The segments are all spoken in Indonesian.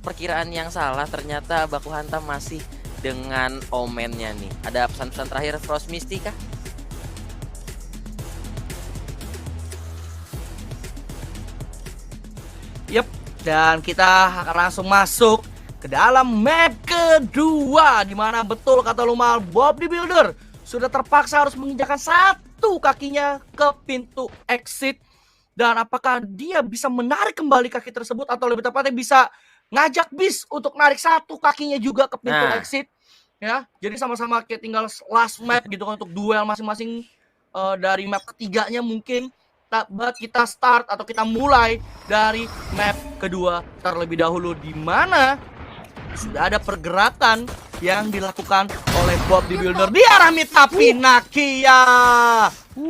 perkiraan yang salah, ternyata Baku Hantam masih dengan Omennya nih. Ada pesan-pesan terakhir Frost Misty kah? Yep, dan kita akan langsung masuk ke dalam map kedua, di mana betul kata Lumal, Bob the Builder sudah terpaksa harus menginjakan satu kakinya ke pintu exit. Dan apakah dia bisa menarik kembali kaki tersebut, atau lebih tepatnya bisa ngajak bis untuk narik satu kakinya juga ke pintu exit. Ya, jadi sama-sama kayak tinggal last map gitu kan untuk duel masing-masing dari map ketiganya mungkin. But kita start atau kita mulai dari map kedua terlebih dahulu, di mana sudah ada pergerakan yang dilakukan oleh Bob the Builder di arah mid, tapi Nakia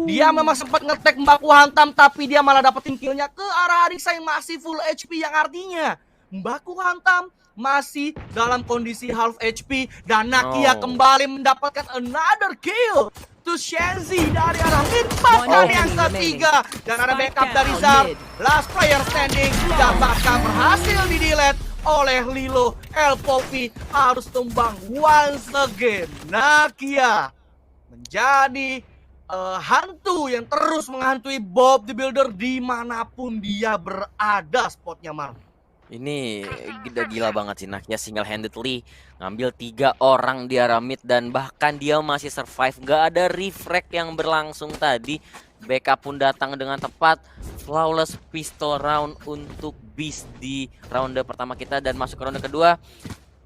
dia memang sempat ngetek Baku Hantam, tapi dia malah dapetin killnya ke arah Arisa yang masih full HP, yang artinya Baku Hantam masih dalam kondisi half HP dan Nakia kembali mendapatkan another kill to Shenzi dari arah mid. Bahkan yang ketiga, dan ada backup dari Zar, last player standing, dan bahkan berhasil di-delete oleh Lilo. Elpopi harus tumbang once again. Nakia menjadi hantu yang terus menghantui Bob the Builder dimanapun dia berada spotnya, Mar. Ini gila banget sih, Nakia single handedly ngambil 3 orang di arah mid dan bahkan dia masih survive. Gak ada refrag yang berlangsung tadi. Backup pun datang dengan tepat. Flawless pistol round untuk Beast di ronde pertama kita, dan masuk ke ronde kedua.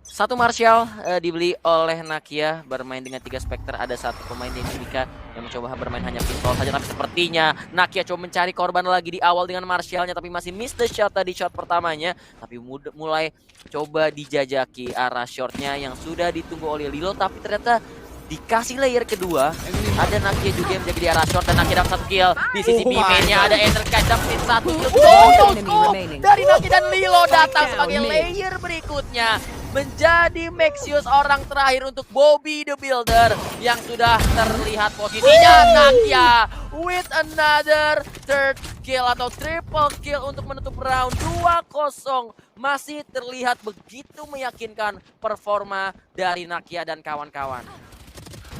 Satu Martial dibeli oleh Nakia, bermain dengan 3 Spectre. Ada satu pemain di Mika yang mencoba bermain hanya pistol saja, tapi sepertinya Nakia coba mencari korban lagi di awal dengan Martialnya, tapi masih miss the shot tadi, shot pertamanya. Tapi mulai coba dijajaki arah shotnya yang sudah ditunggu oleh Lilo, tapi ternyata dikasih layer kedua. Ada Nakia juga yang menjaga di arah short, dan Nakia dapat 1 kill. Di sisi B-mainnya ada Enderkite dapetin 1 kill. Dari Nakia, dan Lilo datang sebagai layer berikutnya, menjadi Maxius orang terakhir untuk Bobby the Builder yang sudah terlihat posisinya. Nakia with another third kill atau triple kill untuk menutup round 2-0. Masih terlihat begitu meyakinkan performa dari Nakia dan kawan-kawan.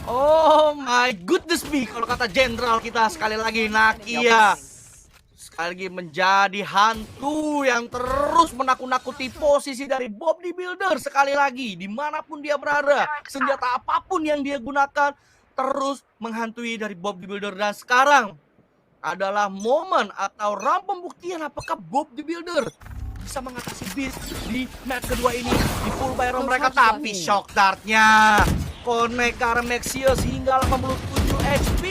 Oh my goodness me, kalau kata jenderal kita sekali lagi, Nakia sekali lagi menjadi hantu yang terus menakut-nakuti posisi dari Bob the Builder. Sekali lagi, dimanapun dia berada, senjata apapun yang dia gunakan terus menghantui dari Bob the Builder. Dan sekarang adalah momen atau round pembuktian apakah Bob the Builder bisa mengatasi Beast di map kedua ini di full barrel mereka. Tapi shock dartnya connect ke arah Maxius hingga 87 HP.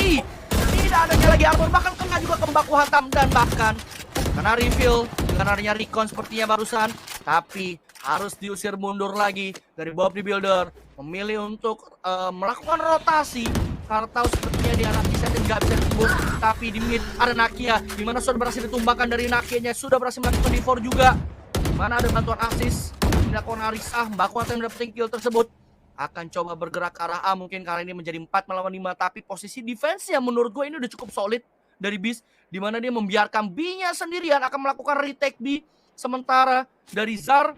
Tidak ada lagi armor, bahkan kena juga ke Baku Hantam, dan bahkan kena reveal dengan adanya recon sepertinya barusan. Tapi harus diusir mundur lagi dari Bob the Builder. Memilih untuk melakukan rotasi karena tahu sepertinya di arah T-set nggak bisa ditembus. Tapi di mid ada Nakia, dimana sudah berhasil ditumbangkan dari Nakianya, sudah berhasil melakukan D4 juga. Dimana ada bantuan assist dilakukan Arisa. Baku Hantam mendapatkan kill tersebut, akan coba bergerak ke arah A mungkin kali ini menjadi 4 melawan 5. Tapi posisi defense-nya menurut gue ini udah cukup solid dari Beast, dimana dia membiarkan B-nya sendirian akan melakukan retake B. Sementara dari Zar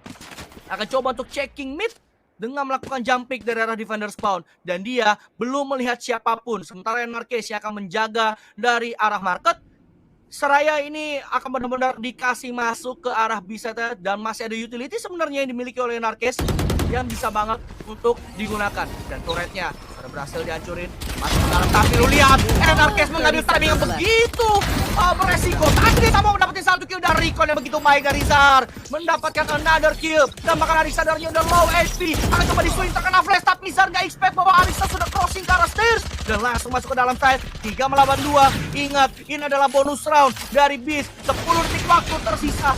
akan coba untuk checking mid dengan melakukan jump pick dari arah defender spawn, dan dia belum melihat siapapun. Sementara Narkes yang akan menjaga dari arah market. Seraya ini akan benar-benar dikasih masuk ke arah B-set, dan masih ada utility sebenarnya yang dimiliki oleh Narkes yang bisa banget untuk digunakan. Dan turretnya sudah berhasil dihancurin, masuk ke dalam. Tapi lu lihat Narkes mengambil timing yang begitu beresiko. Tadi dia mau mendapatkan 1 kill dari recon yang begitu baik dari Zar, mendapatkan another kill, dan bahkan Arisa sadarnya udah low HP. Akan coba di swing, terkena flash, tapi Zar gak expect bahwa Arisa sudah crossing ke arah stairs dan langsung masuk ke dalam side. 3 melawan 2. Ingat, ini adalah bonus round dari Beast. 10 detik waktu tersisa.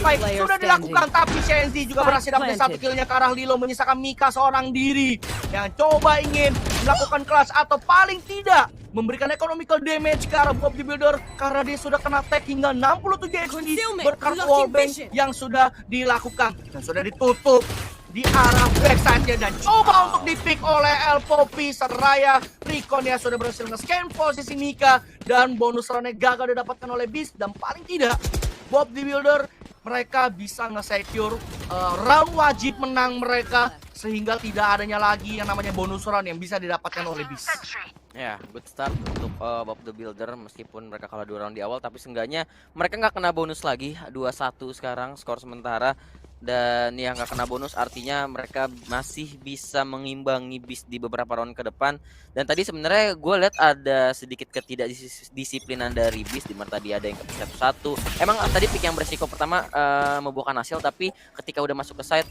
Fight sudah dilakukan, tapi Shenzi juga berhasil dapetin 1 killnya ke arah Lilo, menyisakan Mika seorang diri yang coba ingin melakukan clutch atau paling tidak memberikan economical damage ke arah Bob the Builder, karena dia sudah kena tag hingga 67 HP berkat wallbang yang sudah dilakukan dan sudah ditutup di arah backside-nya, dan coba untuk di-pick oleh Elpopi. Seraya recon yang sudah berhasil nge-scan posisi Mika, dan bonus round-nya gagal didapatkan oleh Beast. Dan paling tidak Bob the Builder mereka bisa nge-secure round wajib menang mereka, sehingga tidak adanya lagi yang namanya bonus round yang bisa didapatkan oleh Beast. Ya, good start untuk Bob the Builder meskipun mereka kalah 2 round di awal, tapi seenggaknya mereka nggak kena bonus lagi. 2-1 sekarang skor sementara, dan yang nggak kena bonus artinya mereka masih bisa mengimbangi Beast di beberapa round ke depan. Dan tadi sebenarnya gue lihat ada sedikit ketidakdisiplinan dari Beast, di mana tadi ada yang kepick satu-satu. Emang tadi pick yang beresiko pertama membuahkan hasil, tapi ketika udah masuk ke side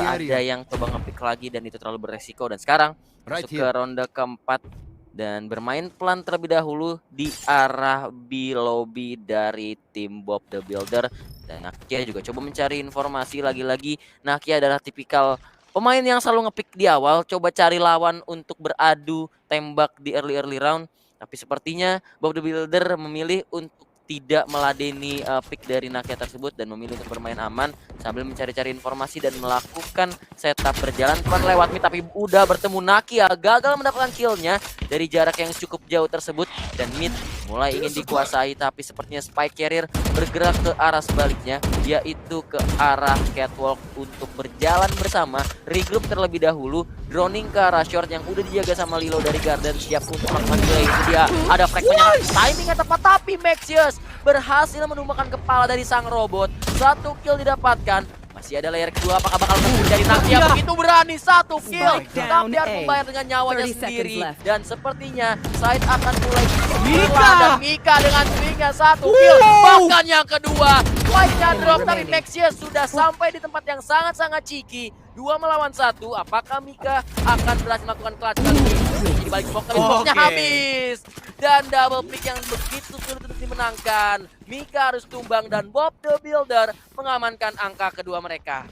ada yang coba ngepick lagi dan itu terlalu beresiko. Dan sekarang masuk ke ronde keempat dan bermain pelan terlebih dahulu di arah B lobby dari tim Bob the Builder. Dan Nakia juga coba mencari informasi lagi-lagi. Nakia adalah tipikal pemain yang selalu ngepick di awal, coba cari lawan untuk beradu tembak di early round. Tapi sepertinya Bob the Builder memilih untuk tidak meladeni pick dari Nakia tersebut dan memilih untuk bermain aman sambil mencari-cari informasi dan melakukan setup berjalan pelan lewat mid, tapi udah bertemu Nakia, gagal mendapatkan killnya dari jarak yang cukup jauh tersebut, dan mid mulai ingin dikuasai, tapi sepertinya Spike Carrier bergerak ke arah sebaliknya, yaitu ke arah catwalk untuk berjalan bersama, regroup terlebih dahulu, droning ke arah short yang udah dijaga sama Lilo dari Garden, siap untuk melakukan delay. Itu dia, ada fragmentnya, timingnya tepat, tapi Maxius berhasil menumbangkan kepala dari sang robot. 1 kill didapatkan. Masih ada layer kedua, apakah bakal menjadi Nakia? Begitu berani, 1 kill, tapi harus membayar dengan nyawanya sendiri. Dan sepertinya Side akan mulai berlawan, dan Mika dengan swingnya 1 kill, bahkan yang kedua White-nya drop, tapi Maxius sudah sampai di tempat yang sangat-sangat cheeky. 2 melawan 1, apakah Mika akan berhasil melakukan clutch kali ini? Di balik smoke, tapi smoke-nya habis. Dan double pick yang begitu sulit untuk dimenangkan. Mika harus tumbang dan Bob the Builder mengamankan angka kedua mereka.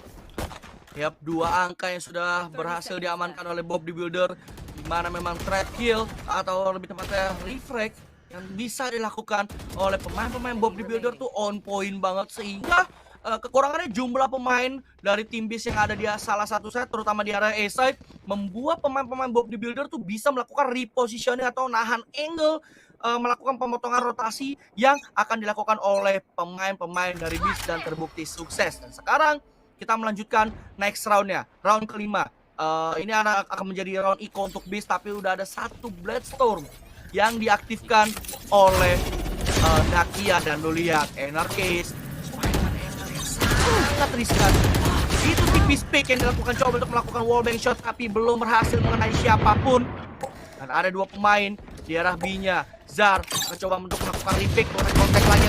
Yap, 2 angka yang sudah berhasil diamankan oleh Bob the Builder, di mana memang trap kill atau lebih tepatnya refrag yang bisa dilakukan oleh pemain-pemain Bob the Builder tuh on point banget, sehingga kekurangannya jumlah pemain dari tim Beast yang ada di salah satu side, terutama di area A side, membuat pemain-pemain Bob the Builder tuh bisa melakukan repositioning atau nahan angle, melakukan pemotongan rotasi yang akan dilakukan oleh pemain-pemain dari Beast dan terbukti sukses. Dan sekarang kita melanjutkan next roundnya, round kelima. Ini akan menjadi round eco untuk Beast, tapi udah ada 1 Bloodstorm yang diaktifkan oleh Nakia, dan lu lihat Anarchist sangat riskan. Itu tipis pick yang dilakukan, coba untuk melakukan wallbang shot, tapi belum berhasil mengenai siapapun. Dan ada 2 pemain di arah B-nya. Zar mencoba untuk melakukan repick, kontak lagi,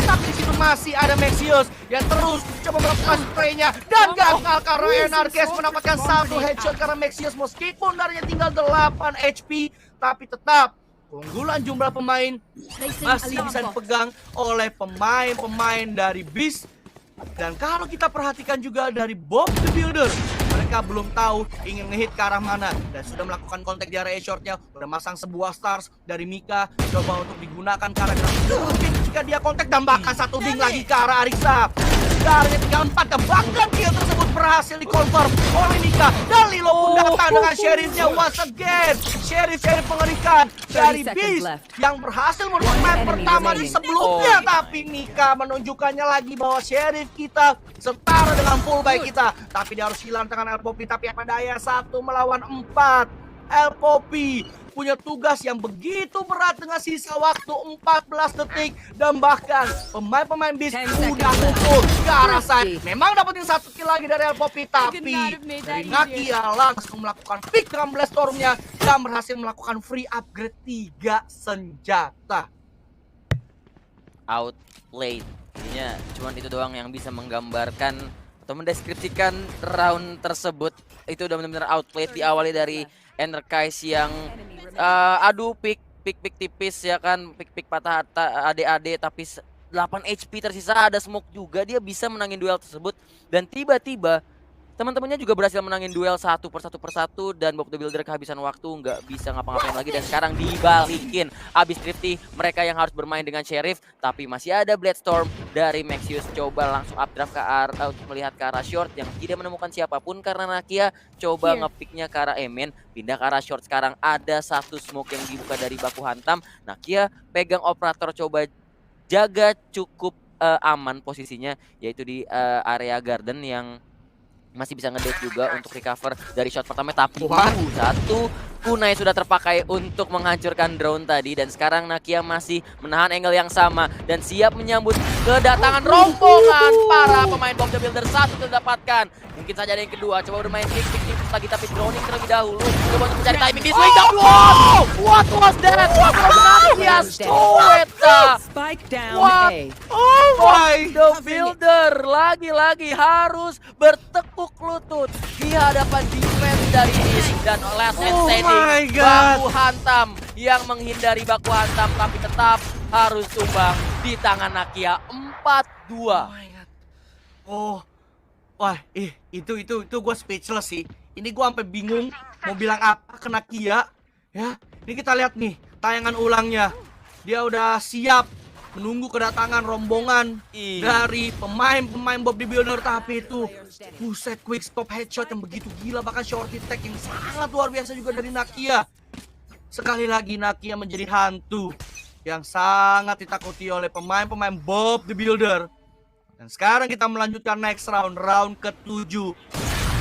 tapi di situ masih ada Maxius yang terus coba melakukan spraynya dan gagal karena Anarchist mendapatkan 1 headshot karena Maxius, meskipun darinya tinggal 8 HP, tapi tetap keunggulan jumlah pemain masih bisa dipegang oleh pemain-pemain dari Beast. Dan kalau kita perhatikan juga dari Bob the Builder, mereka belum tahu ingin ngehit ke arah mana dan sudah melakukan kontak di area shortnya, udah masang sebuah stars dari Mika, coba untuk digunakan ke arah mungkin jika dia kontak dan bahkan 1 ding lagi ke arah Ariksa. Darahnya tinggal 4 dan bahkan kill tersebut berhasil dikonfirm oleh Mika, dan Lilo pun datang dengan sheriffnya once again. Sheriff mengerikan dari Beast yang berhasil menemukan map pertama di sebelumnya, tapi Mika menunjukkannya lagi bahwa sheriff kita setara dengan full baik kita, tapi dia harus hilang tangan El Poppy. Tapi apa daya, 1 melawan 4. El Poppy punya tugas yang begitu berat dengan sisa waktu 14 detik, dan bahkan pemain-pemain Beast udah ngumpul ke arah side. Memang dapetin 1 kill lagi dari El Poppy, tapi dari Nakia langsung melakukan pick dengan Bloodstorm-nya dan berhasil melakukan free upgrade 3 senjata. Outplayed, intinya cuman itu doang yang bisa menggambarkan atau mendeskripsikan round tersebut. Itu udah benar-benar outplayed, diawali dari Anarchist yang aduh pick tipis ya kan, pick patah AD, tapi 8 HP tersisa, ada smoke juga, dia bisa menangin duel tersebut, dan tiba-tiba teman-temannya juga berhasil menangin duel satu persatu, dan Bob the Builder kehabisan waktu, nggak bisa ngapa-ngapain lagi, dan sekarang dibalikin. Abis Thrifty, mereka yang harus bermain dengan Sheriff, tapi masih ada Bloodstorm dari Maxius, coba langsung updraft ke arah untuk melihat ke arah short yang tidak menemukan siapapun karena Nakia coba ngepicknya ke arah Emin, pindah ke arah short. Sekarang ada 1 smoke yang dibuka dari baku hantam. Nakia pegang operator, coba jaga cukup aman posisinya, yaitu di area garden yang masih bisa ngedash juga untuk recover dari shot pertama. Tapi satu kunai sudah terpakai untuk menghancurkan drone tadi, dan sekarang Nakia masih menahan angle yang sama dan siap menyambut kedatangan rombongan para pemain Bob the Builder. Satu terdapatkan, mungkin saja ada yang kedua. Coba bermain kick lagi, tapi droning terlebih dahulu. Coba untuk mencari timing di swing down. What was that? Nakia Sweta. Spike down What? A. Oh my. The Builder lagi-lagi harus bertekuk lutut di hadapan defense dari East, dan last man Oh standing my God. baku hantam yang menghindari baku hantam, tapi tetap harus tumbang di tangan Nakia 4-2. Oh my God. Oh, wah, itu gue speechless sih. Ini gue sampai bingung mau bilang apa ke Nakia. Ya, ini kita lihat nih tayangan ulangnya. Dia udah siap menunggu kedatangan rombongan dari pemain-pemain Bob the Builder, tapi itu buset, quick stop headshot yang begitu gila, bahkan shorty tag yang sangat luar biasa juga dari Nakia. Sekali lagi Nakia menjadi hantu yang sangat ditakuti oleh pemain-pemain Bob the Builder. Dan sekarang kita melanjutkan next round, round ke-7.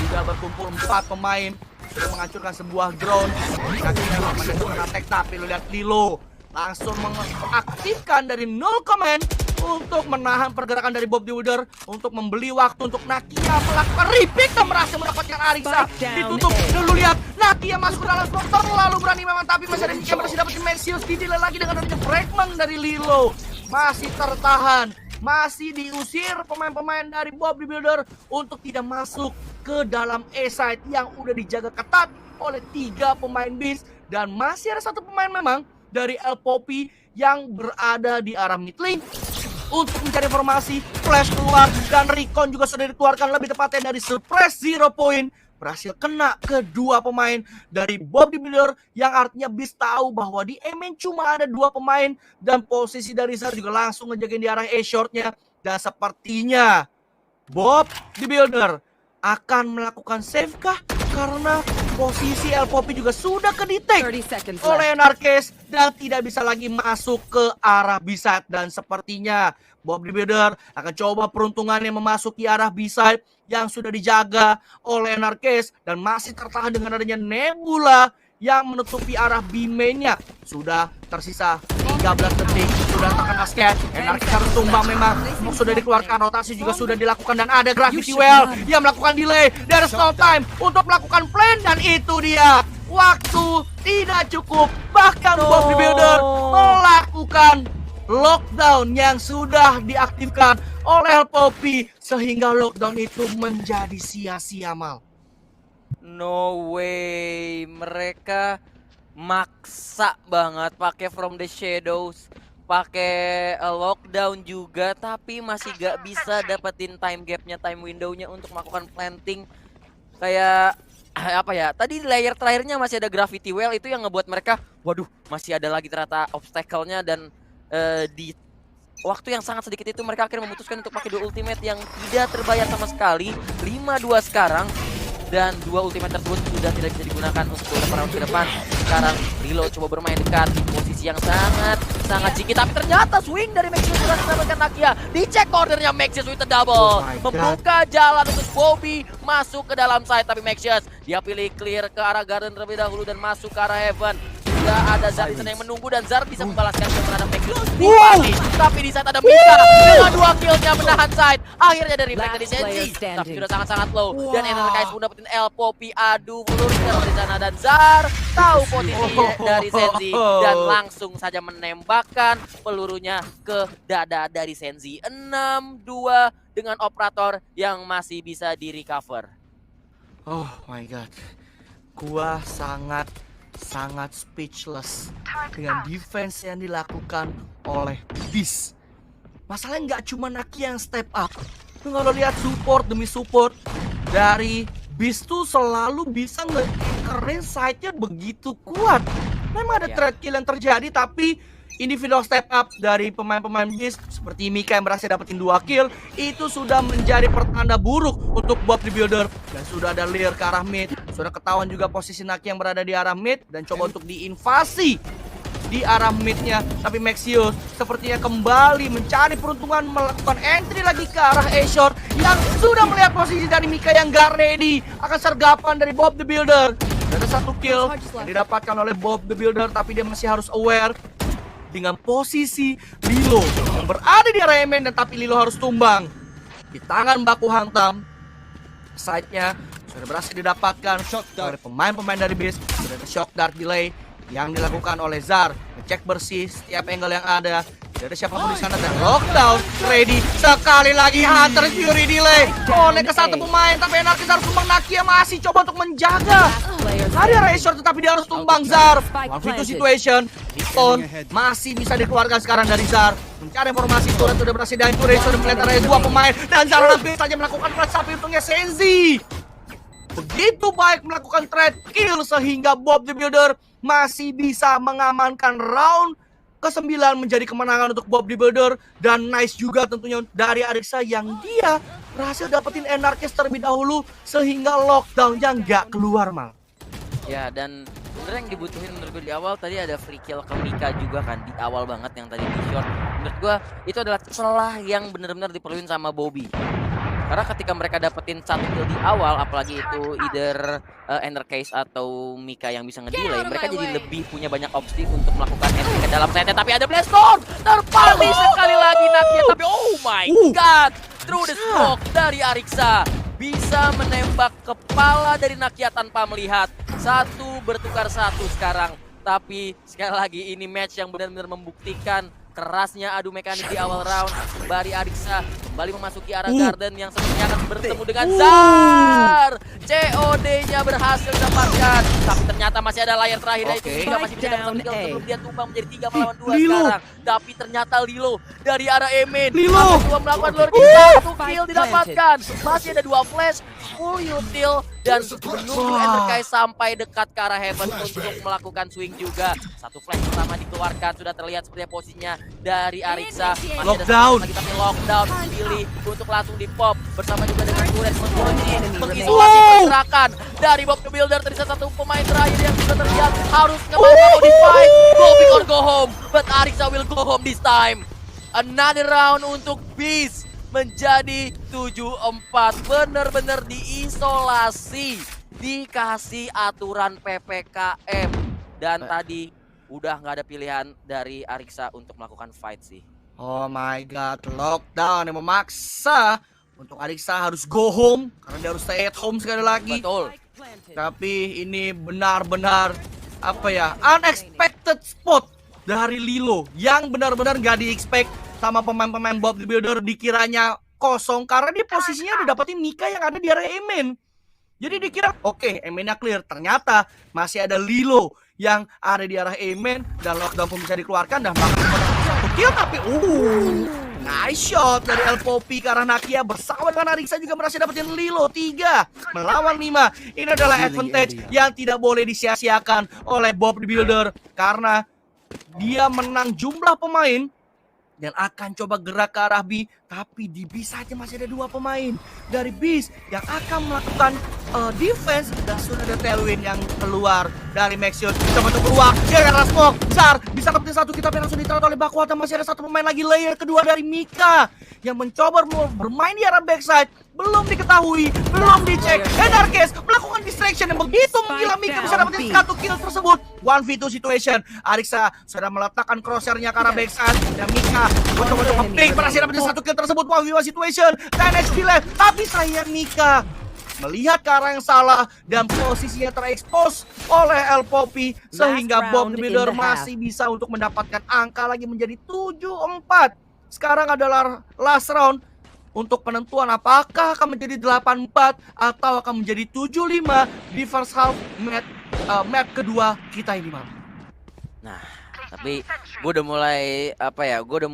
Sudah berkumpul 4 pemain, sudah menghancurkan sebuah drone. Nakia memang attack, tapi lu lihat Lilo langsung mengaktifkan dari nol command untuk menahan pergerakan dari Bob the Builder, untuk membeli waktu untuk Nakia melakukan repick dan berhasil mendapatkan Arisa. Ditutup, dulu lihat Nakia masuk ke dalam slot, terlalu berani memang, tapi masih ada Mika berhasil dapetin Mexius. Didelay lagi dengan adanya fragment dari Lilo, masih tertahan, masih diusir pemain-pemain dari Bob the Builder untuk tidak masuk ke dalam A-side yang udah dijaga ketat oleh 3 pemain Beast. Dan masih ada 1 pemain memang dari El Poppy yang berada di arah mid lane untuk mencari informasi. Flash keluar dan recon juga sudah dikeluarkan, lebih tepatnya dari Suppress 0 point. Berhasil kena kedua pemain dari Bob the Builder, yang artinya Beast tahu bahwa di main cuma ada 2 pemain, dan posisi dari Zar juga langsung ngejagain di arah A-shortnya. Dan sepertinya Bob the Builder akan melakukan save kah? Karena posisi El Poppy juga sudah ke-detect 30 seconds oleh left. Narkes dan tidak bisa lagi masuk ke arah B-side. Dan sepertinya Bob the Builder akan coba peruntungannya memasuki arah B-side yang sudah dijaga oleh Narkes, dan masih tertahan dengan adanya Nebula yang menutupi arah B-mainnya. Sudah tersisa 13 detik, sudah terkena scan. Narkes harus tumbang memang. Sudah dikeluarkan, rotasi juga sudah dilakukan, dan ada Gravity Well yang melakukan delay. There is no time untuk melakukan plan, dan itu dia. Waktu tidak cukup. Bahkan Bob the Builder melakukan lockdown yang sudah diaktifkan oleh El Poppy, sehingga lockdown itu menjadi sia-sia, Mal. No way, mereka maksa banget pakai From the Shadows, pakai lockdown juga, tapi masih gak bisa dapetin time gapnya, time windownya untuk melakukan planting. Kayak apa ya, tadi layer terakhirnya masih ada Gravity Well, itu yang ngebuat mereka, waduh, masih ada lagi ternyata obstacle-nya. Dan di waktu yang sangat sedikit itu mereka akhirnya memutuskan untuk pakai 2 ultimate yang tidak terbayar sama sekali. 5-2 sekarang, dan 2 ultimate tersebut sudah tidak bisa digunakan untuk beberapa round ke depan. Sekarang Lilo coba bermain dekat di posisi yang sangat jiki, tapi ternyata swing dari Maxius sudah mendapatkan Nakia. Dicek cornernya Maxius with a double, membuka jalan untuk Bobby masuk ke dalam side, tapi Maxius dia pilih clear ke arah garden terlebih dahulu dan masuk ke arah heaven. Sudah ada Zar di sana yang menunggu, dan Zar bisa membalaskan ke terhadap Maxius di pasti. Tapi di side ada Mika dengan 2 killnya menahan side. Akhirnya dari mereka di Senzi, tapi sudah sangat low. Dan Energize pun dapetin El Poppy. Aduh, peluru dari sana, dan Zar tahu posisi dari Senzi dan langsung saja menembakkan pelurunya ke dada dari Senzi. 6-2 dengan operator yang masih bisa di recover. Oh my god, gua sangat speechless dengan defense yang dilakukan oleh Beast. Masalahnya nggak cuma Nakia yang step up. Lu kalau lihat support demi support dari Beast tuh selalu bisa nge-anchorin side-nya begitu kuat. Memang ada trade kill yang terjadi, tapi individual step up dari pemain-pemain Beast seperti Mika yang berhasil dapetin 2 kill itu sudah menjadi pertanda buruk untuk Bob the Builder. Dan sudah ada clear ke arah mid, sudah ketahuan juga posisi Naki yang berada di arah mid, dan coba untuk diinvasi di arah midnya. Tapi Maxius sepertinya kembali mencari peruntungan melakukan entry lagi ke arah A-Shore yang sudah melihat posisi dari Mika yang gak ready. Akan sergapan dari Bob the Builder. Ada satu kill yang didapatkan oleh Bob the Builder, tapi dia masih harus aware dengan posisi Lilo yang berada di area main, dan tapi Lilo harus tumbang di tangan baku hantam. Side-nya sudah berhasil didapatkan oleh pemain-pemain dari BIS. Sudah ada shock dart delay yang dilakukan oleh Zar, ngecek bersih setiap angle yang ada. Tidak ada siapapun di sana, dan lockdown ready. Sekali lagi Hunter Fury delay oleh ke satu pemain, tapi Anarkis harus tumbang. Nakia masih coba untuk menjaga dari Razor, tetapi dia harus tumbang Zar. 1v2 situation. Stone masih bisa dikeluarkan sekarang dari Zar. Mencari informasi, turret sudah berhasil dihancur. Razor melihat ada dua pemain, dan Zar hampir saja melakukan flash, tapi untungnya Senzi begitu baik melakukan trade kill sehingga Bob the Builder masih bisa mengamankan round ke-9 menjadi kemenangan untuk Bob the Builder. Dan nice juga tentunya dari Ariksa yang dia berhasil dapetin Anarkis terlebih dahulu sehingga lockdownnya nggak keluar, Mal. Ya, dan sebenarnya yang dibutuhin menurut gue di awal tadi ada free kill ke Mika juga kan, di awal banget yang tadi di short. Menurut gue itu adalah celah yang benar-benar diperluin sama Bobby. Karena ketika mereka dapetin satu kill di awal, apalagi itu either Endercase atau Mika yang bisa ngedelay, mereka jadi lebih punya banyak opsi untuk melakukan entry ke dalam setnya. Tapi ada Blast Storm, terpali sekali lagi Nakia, tapi oh my god, through the smoke dari Ariksa bisa menembak kepala dari Nakia tanpa melihat. Satu bertukar satu sekarang, tapi sekali lagi ini match yang benar-benar membuktikan kerasnya adu mekanik di awal round. Bari Ariksa kembali memasuki arah garden yang sepertinya akan bertemu dengan Zar. COD-nya berhasil didapatkan, tapi ternyata masih ada layar terakhir, yaitu Mika masih bisa dapat kill sebelum dia tumbang menjadi 3 melawan 2 sekarang. Tapi ternyata Lilo dari arah Emin coba melakukan lurking, satu kill didapatkan. Masih ada 2 flash, full util, dan menunggu Endercise sampai dekat ke arah Heaven untuk melakukan swing juga. Satu flash pertama dikeluarkan, sudah terlihat seperti posisinya dari Ariksa. Masih ada satu lagi, tapi lockdown dipilih untuk langsung di pop bersama juga dengan turret mengisolasi pergerakan dari Bob the Builder. Tadi satu pemain terakhir yang sudah terlihat harus mau di fight, go big or go home, but Ariksa will go home this time. Another round untuk Beast menjadi 7-4, bener-bener diisolasi, dikasih aturan PPKM, dan tadi udah nggak ada pilihan dari Ariksa untuk melakukan fight sih. Oh my god, lockdown yang memaksa untuk Ariksa harus go home karena dia harus stay at home sekali lagi. Betul. Tapi ini benar-benar apa ya, unexpected spot dari Lilo yang benar-benar nggak di-expect sama pemain-pemain Bob the Builder. Dikiranya kosong karena dia posisinya didapetin Mika yang ada di area Emin. Jadi dikira oke, Eminnya clear. Ternyata masih ada Lilo yang ada di arah Emin, dan lockdown pun bisa dikeluarkan dan bahkan satu kill. Tapi nice shot dari El Poppy ke arah Nakia bersama dengan Ariksa juga berhasil dapetin Lilo. 3 melawan 5. Ini adalah advantage yang tidak boleh disia-siakan oleh Bob the Builder karena dia menang jumlah pemain dan akan coba gerak ke arah B. Tapi di B saja masih ada 2 pemain dari Beast yang akan melakukan defense, dan sudah ada Tailwind yang keluar dari Maxius. Coba untuk keluar, dia akan smoke. Zar bisa dapetin satu kita, tapi langsung ditaruh oleh Bakwata. Masih ada satu pemain lagi, layer kedua dari Mika yang mencoba bermain di arah backside. Belum diketahui, belum dicek. Anarkis melakukan distraction yang begitu menggila. Mika bisa dapetin satu kill tersebut. 1v2 situation. Ariksa sudah meletakkan crosshair-nya ke arah backside, dan Mika mencoba untuk nge-pick, berhasil dapetin satu kill tersebut. 1v1 situation, 10 HP left. Tapi sayang Mika melihat ke arah yang salah dan posisinya terekspos oleh El Poppy sehingga Bob the Builder masih bisa untuk mendapatkan angka lagi menjadi 7-4. Sekarang adalah last round untuk penentuan apakah akan menjadi 8-4 atau akan menjadi 7-5 di first half map kedua kita ini, Mam. Nah, tapi gue udah mulai gue udah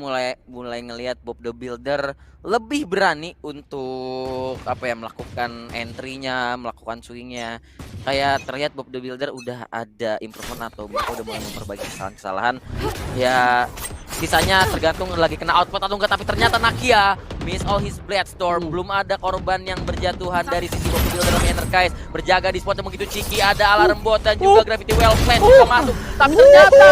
mulai ngelihat Bob the Builder lebih berani untuk melakukan entry-nya, melakukan swing-nya. Kayak terlihat Bob the Builder udah ada improvement atau mereka udah mulai memperbaiki kesalahan-kesalahan. Ya Sisanya tergantung lagi kena output atau enggak, tapi ternyata Nakia miss all his Bloodstorm. Belum ada korban yang berjatuhan dari sisi Bob Builder dan Enerkize. Berjaga di spot yang begitu cheeky, ada alarm bot dan juga Gravity Well Plant juga masuk. Tapi ternyata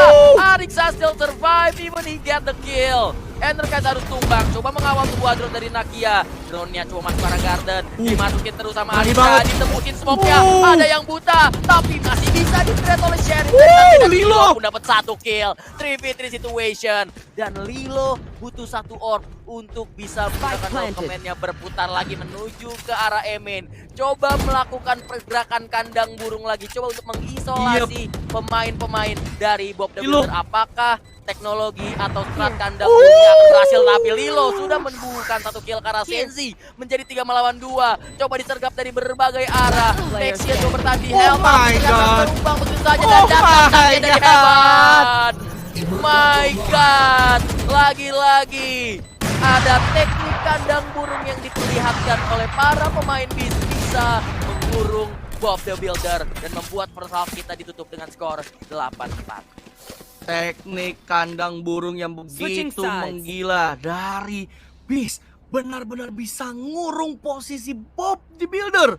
Arixa still survive even he get the kill. Enerkize harus tumbang, coba mengawal sebuah drone dari Nakia. Drone-nya cuma masuk ke arah garden, dimasukin terus sama Arixa, ditemukin smoke-nya. Ada yang buta, tapi masih bisa di-threat oleh Sheriff. Dan Lilo pun dapat 1 kill. 3v3 situation. Dan Lilo butuh 1 orb untuk bisa menggunakan komennya berputar lagi menuju ke arah Emin. Coba melakukan pergerakan kandang burung lagi, coba untuk mengisolasi pemain-pemain dari Bob the Builder. Apakah teknologi atau strat kandang burungnya akan berhasil? Tapi Lilo sudah membubuhkan 1 kill ke arah Senzi, menjadi 3 melawan 2. Coba disergap dari berbagai arah. Nexia coba bertahan di Hellman, terumbang begitu saja dan datang dari Hellman. My God, lagi-lagi ada teknik kandang burung yang diperlihatkan oleh para pemain bisa mengurung Bob the Builder dan membuat first half kita ditutup dengan skor 8-4. Teknik kandang burung yang begitu menggila dari Beast benar-benar bisa ngurung posisi Bob the Builder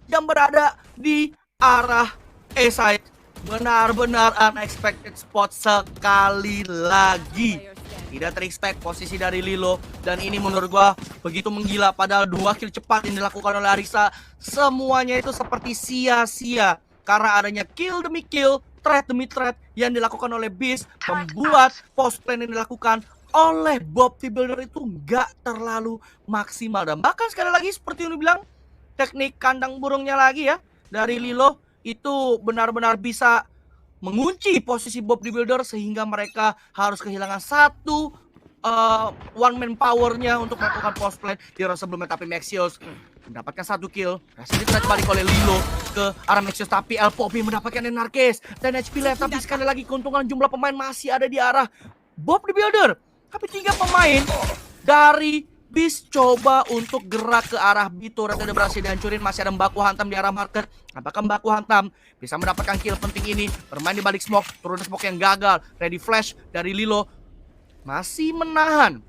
yang berada di arah A-side. Benar-benar unexpected spot sekali lagi. Tidak terexpect posisi dari Lilo. Dan ini menurut gua begitu menggila. Padahal 2 kill cepat yang dilakukan oleh Arixa. Semuanya itu seperti sia-sia. Karena adanya kill demi kill, threat demi threat yang dilakukan oleh Beast. Membuat post plan yang dilakukan oleh Bob the Builder itu nggak terlalu maksimal. Dan bahkan sekali lagi seperti yang lu bilang, teknik kandang burungnya lagi ya dari Lilo itu benar-benar bisa mengunci posisi Bob the Builder sehingga mereka harus kehilangan 1 one man powernya untuk melakukan post play di round sebelumnya. Tapi Maxios mendapatkan 1 kill. Rasanya ditarik balik oleh Lilo ke arah Maxios, tapi El Poppy mendapatkan Enerkize dan HP left. Tapi sekali lagi keuntungan jumlah pemain masih ada di arah Bob the Builder. Tapi 3 pemain dari Beast coba untuk gerak ke arah Bito. Rata udah berhasil dihancurin. Masih ada Mbaku Hantam di arah market. Apakah Mbaku Hantam bisa mendapatkan kill penting ini? Bermain di balik smoke. Turun smoke yang gagal. Ready flash dari Lilo. Masih menahan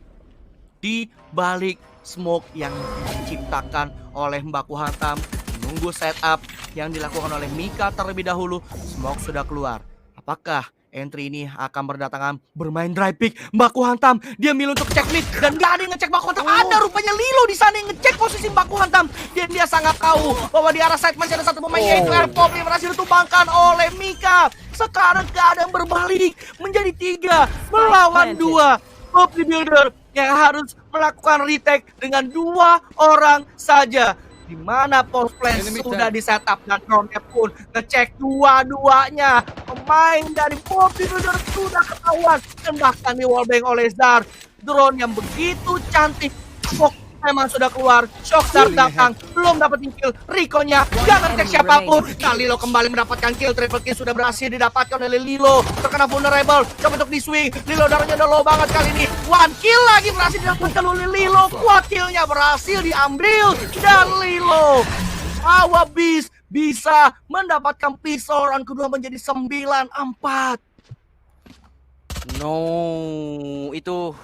di balik smoke yang diciptakan oleh Mbaku Hantam. Menunggu setup yang dilakukan oleh Mika terlebih dahulu. Smoke sudah keluar. Apakah entry ini akan berdatangan bermain dry pick? Mbaku Hantam dia milih untuk cek mid dan gak ada yang ngecek Mbaku Hantam. Ada rupanya Lilo di sana yang ngecek posisi Mbaku Hantam. Dan dia sangat tahu bahwa di arah side masih ada 1 pemain yaitu Airpop yang berhasil ditumbangkan oleh Mika. Sekarang keadaan berbalik menjadi 3 melawan 2. Bob the Builder yang harus melakukan retake dengan 2 orang saja. Di mana post plan sudah di setup dan drone-nya pun ngecek dua-duanya. Pemain dari Bob the Builder sudah ketahuan dan bahkan di wallbang oleh Zar. Drone yang begitu cantik. Smoke memang sudah keluar. Shock Zar datang, belum dapat kill. Rico-nya gak ngecek siapapun. Nah, Lilo kembali mendapatkan kill. Triple kill sudah berhasil didapatkan oleh Lilo. Terkena vulnerable, coba untuk di swing. Lilo darahnya udah low banget kali ini. 1 kill lagi berhasil didapatkan oleh Lilo. Kuat killnya berhasil diambil. Dan Lilo bawa Beast bisa mendapatkan pisau round kedua menjadi 9-4. No, itu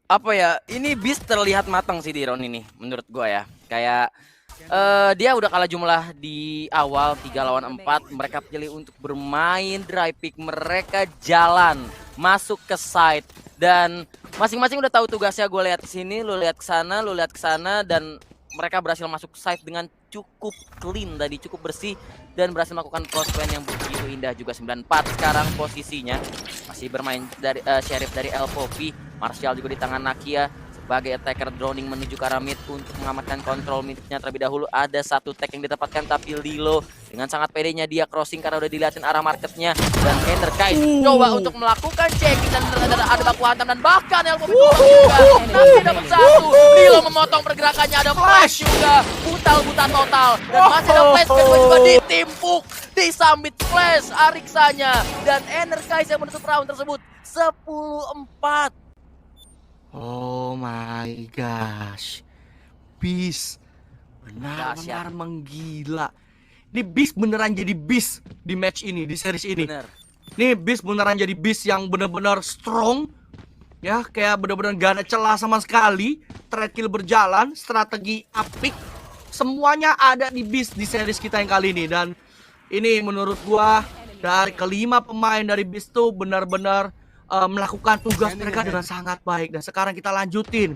apa ya? Ini Beast terlihat matang sih di round ini menurut gua ya. Kayak dia udah kalah jumlah di awal 3 lawan 4. Mereka pilih untuk bermain dry pick. Mereka jalan masuk ke side dan masing-masing udah tahu tugasnya. Gue lihat ke sini, lu lihat ke sana, lu lihat ke sana, dan mereka berhasil masuk side dengan cukup clean tadi, cukup bersih, dan berhasil melakukan cross plan yang begitu indah juga. 9-4 sekarang posisinya. Masih bermain dari Sheriff dari El Poppy. Martial juga di tangan Nakia sebagai attacker droning menuju ke arah mid untuk mengamankan kontrol midnya terlebih dahulu. Ada 1 tag yang didapatkan, tapi Lilo dengan sangat pedenya dia crossing karena udah dilihatin arah marketnya. Dan Enerkize coba untuk melakukan checking dan ada Mbaku Hantam dan bahkan El Poppy juga. Nanti dapat 1. Lilo memotong pergerakannya, ada flash juga. Buta total dan masih ada flash kedua juga ditimpuk. Disambit flash Arixanya dan Enerkize yang menutup round tersebut 10-4. Oh my gosh, Beast benar-benar menggila. Ini Beast beneran jadi Beast di match ini, di series ini. Bener. Nih Beast beneran jadi Beast yang benar-benar strong, Ya, kayak bener-bener gak ada celah sama sekali. Trade kill berjalan, strategi apik. Semuanya ada di Beast di series kita yang kali ini. Dan ini menurut gua dari kelima pemain dari Beast tuh benar-benar melakukan tugas mereka dengan sangat baik. Dan sekarang kita lanjutin.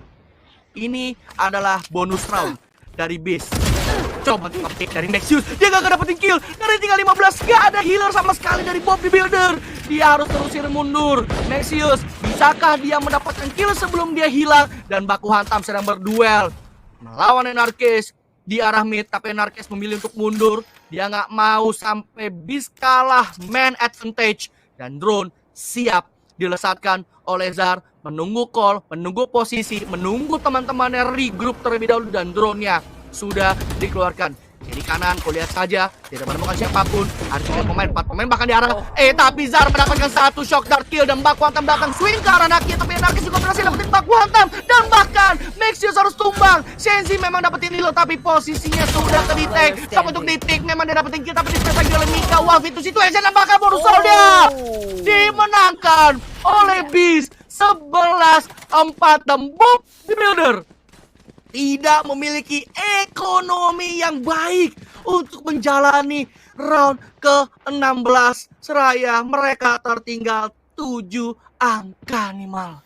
Ini adalah bonus round dari Beast. Coba ngepick dari Nexius. Dia gak dapetin kill. Dari tinggal 15. Gak ada healer sama sekali dari Bob the Builder. Dia harus terusin mundur. Nexius, bisakah dia mendapatkan kill sebelum dia hilang? Dan baku hantam sedang berduel melawan Anarkis di arah mid. Tapi Anarkis memilih untuk mundur. Dia gak mau sampai Beast kalah man advantage. Dan drone siap dilesatkan oleh Zar. Menunggu call, menunggu posisi, menunggu teman-temannya regroup terlebih dahulu. Dan drone-nya sudah dikeluarkan. Kiri kanan, kau lihat saja, tidak menemukan siapapun. Ada 3 pemain, 4 pemain bahkan di arah. Tapi Zar mendapatkan 1 shock dart kill dan baku hantam datang swing ke arah Nakia. Tapi Nakia juga berhasil dapetin baku hantam dan bahkan Nexius harus tumbang. Shenzi memang dapetin heal tapi posisinya sudah ke-detect. Coba untuk detik, memang dia dapetin kill tapi di-space lagi oleh Mika. Wolf itu situation dan bahkan bonus round-nya dimenangkan oleh Beast 11-4 dan Bob the Builder tidak memiliki ekonomi yang baik untuk menjalani round ke-16 seraya mereka tertinggal 7 angka nih Mal.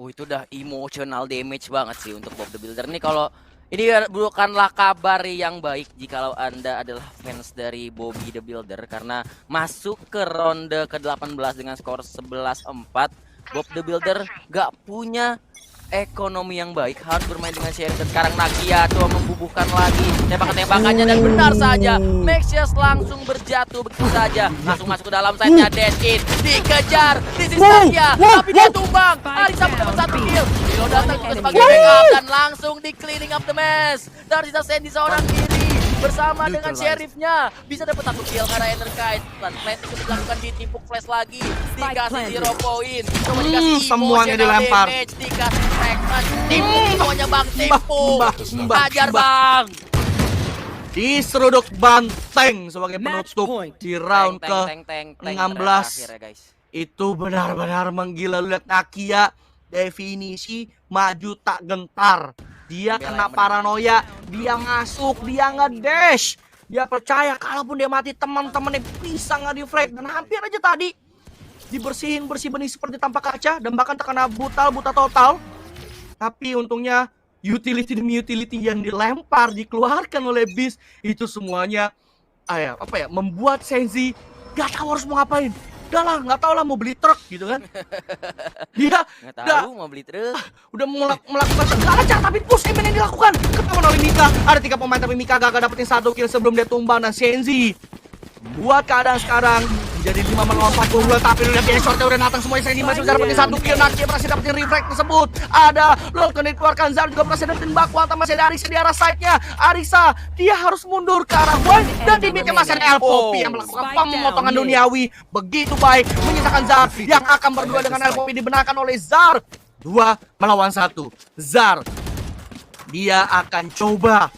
Itu udah emotional damage banget sih untuk Bob the Builder nih. Kalau ini bukanlah kabar yang baik jikalau Anda adalah fans dari Bobby the Builder, karena masuk ke ronde ke-18 dengan skor 11-4. Bob the Builder gak punya ekonomi yang baik, harus bermain dengan Sheriff. Dan sekarang Nakia coba membubuhkan lagi tembakan-tembakannya dan benar saja Nexius langsung berjatuh begitu saja, langsung masuk ke dalam side-nya. Dead dikejar di sisanya tapi dia tumbang. Arisa mendapat 1 kill. Milo datang juga sebagai backup dan langsung di cleaning up the mess. Dan sisa Sandy seorang diri bersama dengan sheriffnya bisa dapat 1 kill karena Enerkite. Dan planting sudah dilakukan, ditipuk flash lagi, dikasih 0 point. Coba dikasih semuanya dilempar, damage, dikasih fragment, timpuk semuanya bang, timpuk, ajar bang. Diseruduk banteng sebagai penutup di round ke-16. Itu benar-benar menggila. Lihat Nakia, definisi maju tak gentar. Dia kena paranoia, dia masuk, dia nge-dash. Dia percaya kalaupun dia mati teman-temannya bisa nge-defrag. Dan hampir aja tadi dibersihin bersih benih seperti tanpa kaca dan bahkan terkena buta total. Tapi untungnya utility demi utility yang dilempar, dikeluarkan oleh Beast itu semuanya membuat Shenzi gak tahu harus mau ngapain. Udah lah, nggak tahu lah mau beli truk gitu kan. Dia nggak tahu mau beli truk. Udah melakukan segala cara tapi push aim yang dilakukan ketahuan oleh Mika. Ada 3 pemain tapi Mika gak dapetin 1 kill sebelum dia tumbang. Dan Shenzi buat keadaan sekarang menjadi 5 melawan 40. Tapi udah biasa shortnya udah datang semuanya. Shenzi masih bisa dapetin 1 kill. Nakia berhasil dapetin reflect tersebut. Ada Lord dikeluarkan, Zar juga berhasil dapetin baku hantam. Masih ada Arisa di arah side-nya. Arisa dia harus mundur ke arah Wayne dan di mid-nya masih ada LPOP yang melakukan pemotongan duniawi begitu baik, menyisakan Zar yang akan berdua dengan LPOP dibenarkan oleh Zar. 2 melawan 1. Zar dia akan coba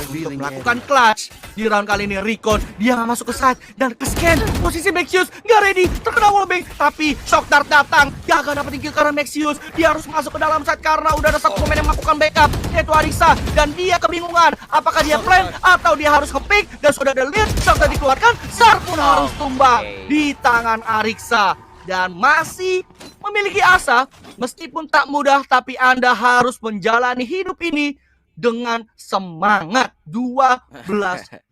untuk melakukan clutch di round kali ini. Recon dia nggak masuk ke side dan ke scan posisi Nexius nggak ready, terkena wallbang tapi shock dart datang, gagal dapetin kill karena Nexius. Dia harus masuk ke dalam side karena udah ada 1 pemain yang melakukan backup yaitu Arisa. Dan dia kebingungan apakah dia plan atau dia harus nge-pick. Dan sudah ada lead, shock dart dikeluarkan, Zar pun harus tumbang di tangan Arisa. Dan masih memiliki asa meskipun tak mudah, tapi Anda harus menjalani hidup ini dengan semangat. 12-5.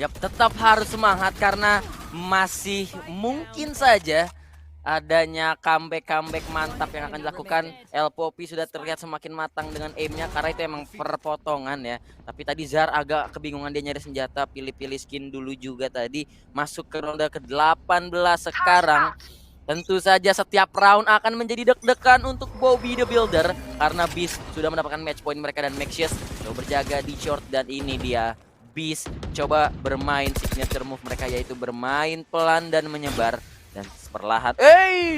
Yap, tetap harus semangat karena masih mungkin saja adanya comeback mantap yang akan dilakukan. LPOP sudah terlihat semakin matang dengan aimnya karena itu emang perpotongan ya. Tapi tadi Zar agak kebingungan, dia nyari senjata, pilih-pilih skin dulu juga tadi. Masuk ke ronde ke-18 sekarang. Tentu saja setiap round akan menjadi deg-degan untuk Bobby the Builder karena Beast sudah mendapatkan match point mereka. Dan Nexius coba berjaga di short dan ini dia Beast coba bermain signature move mereka yaitu bermain pelan dan menyebar. Dan perlahan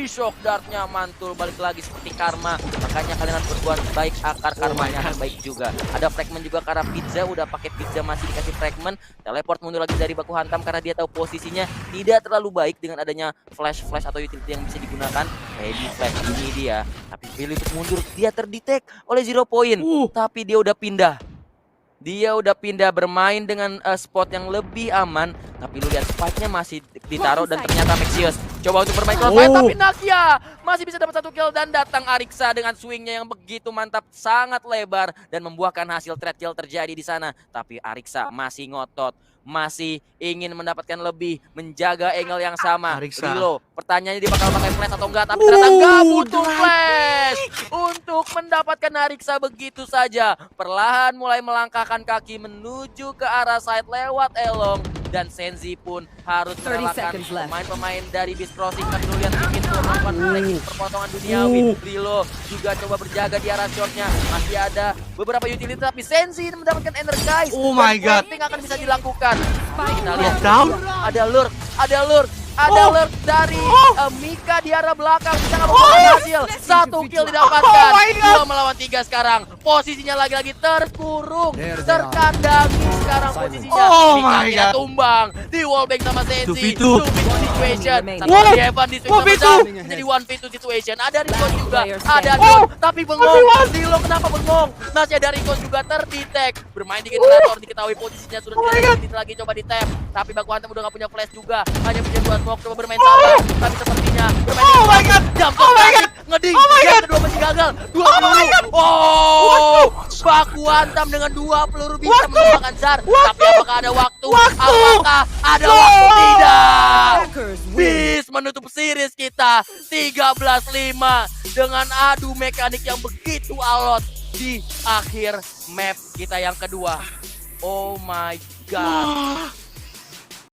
shock dartnya mantul balik lagi seperti karma. makanya kalian harus berbuat baik, akar karmanya my akan baik juga. Ada fragment juga karena Pizza udah pakai Pizza masih dikasih fragment, teleport mundur lagi dari baku hantam karena dia tahu posisinya tidak terlalu baik dengan adanya flash atau utility yang bisa digunakan. Heavy flash ini dia, tapi pilih untuk mundur, dia terdetek oleh 0 point, tapi dia udah pindah. Dia udah pindah bermain dengan spot yang lebih aman, tapi lu lihat spike-nya masih ditaruh dan ternyata Maxius coba untuk bermain crossfire, tapi Nakia masih bisa dapat 1 kill dan datang Arixa dengan swingnya yang begitu mantap, sangat lebar dan membuahkan hasil trade kill terjadi di sana. Tapi Arixa masih ngotot, masih ingin mendapatkan lebih, menjaga angle yang sama. Arixa. Rilo, pertanyaannya dia bakal pakai flash atau enggak, tapi ternyata enggak butuh flash untuk mendapatkan Arixa begitu saja. Perlahan mulai melangkahkan kaki menuju ke arah side lewat Elong, dan Senzi pun harus 30 merelakan seconds left. pemain-pemain dari Beast Crossing. Tapi lu lihat ingin melakukan breaking perpotongan duniawi. Rilo juga coba berjaga di arah shotnya, masih ada beberapa utility tapi Senzi mendapatkan energize. Oh my god. Planting akan bisa dilakukan. Kita lihat Lockdown. ada lurk dari Mika di arah belakang, bisa nggak membawa hasil. 1 kill didapatkan. Oh my God. 2 melawan 3 sekarang. Posisinya lagi-lagi terkurung, terkandangi sekarang posisinya. Oh Mika my tidak God. tumbang di wallbang sama Senzi. 2v2. 2v2 situation. Satu Wow. lagi Evan di swing sama 1v2. Dam. Menjadi 1v2 situation. Ada Rikon juga, ada Oh. Don, tapi bengong. Zilo kenapa bengong? Masih ada Rikon juga terdetek. Bermain di generator, diketahui posisinya sudah tidak ada lagi, coba di tap. Tapi Baku Hantam udah gak punya flash juga, hanya punya 2 smoke, coba bermain sabar. Tapi sepertinya bermain Oh my god. jam Oh my god. ngeding. Oh my Yang god. kedua masih gagal. 2 Oh my peluru. god. Oh, Baku Hantam dengan 2 peluru bisa Waktu. menembakkan Zar. Tapi apakah ada waktu? Waktu. Apakah ada No. waktu? Tidak. Hackers win. Beast menutup series kita 13-5 dengan adu mekanik yang begitu alot di akhir map kita yang kedua. Oh my god.